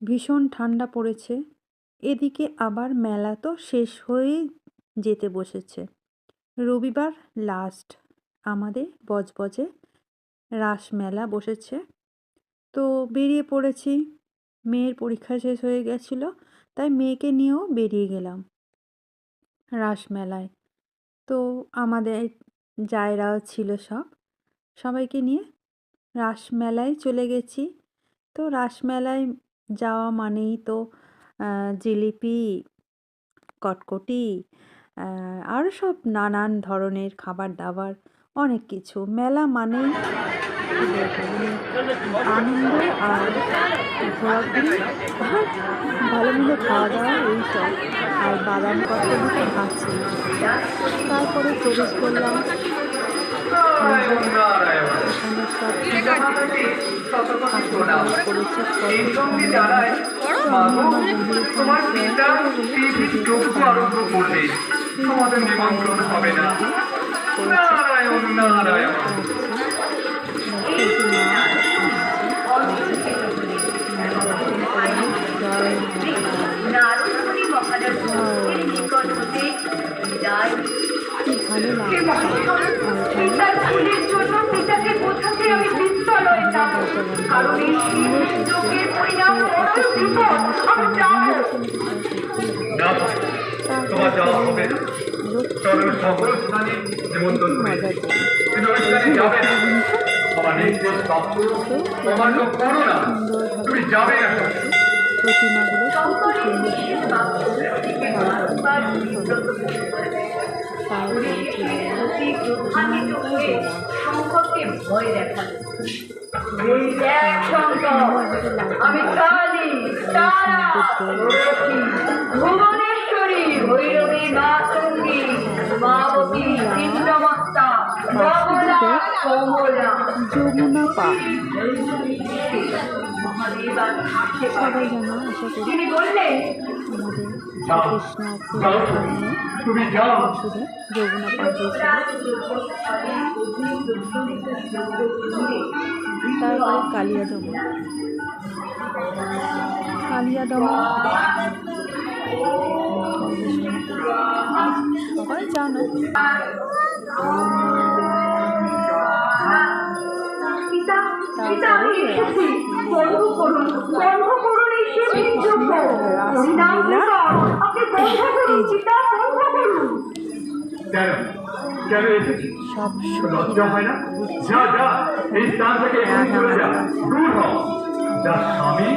ভীষণ ঠান্ডা পড়েছে। এদিকে আবার মেলা তো শেষ হয়েই যেতে বসেছে। রবিবার লাস্ট আমাদের বজবজে রাসমেলা বসেছে। তো বেরিয়ে পড়েছি। মেয়ের পরীক্ষা শেষ হয়ে গেছিল, তাই মেয়েকে নিয়েও বেরিয়ে গেলাম রাসমেলায়। তো আমাদের জায়রাও ছিল সবাইকে নিয়ে রাসমেলায় চলে গেছি। তো রাসমেলায় যাওয়া মানেই তো জিলিপি, কটকটি, আরও সব নানান ধরনের খাবার দাবার, অনেক কিছু। মেলা মানেই আনন্দ আর ঘোরাঘুরি আর ভালো মন্দ খাওয়া দাওয়া, এইসব। আর বাদাম কটকটি তো আছে। তারপরে প্রবেশ করলাম। এখানে সব আমি কালী, তারা, ভুবনেশ্বরী, ভৈরবী, মা তুঙ্গী, মাবতী, চিন্নমত্তা, কমলা, কমলা, যমুনা পার্ক। সবাই জানো, আশা করি তিনি বললেন আমাদের কৃষ্ণ শুধু যমুনা পার্ক হয়েছিল। তারপরে কালিয়াদমন। সবাই জানো। সব লজ্জা হয় না? যা যা এই স্থান থেকে এখানে চলে যা, দূর হ। যা স্বামী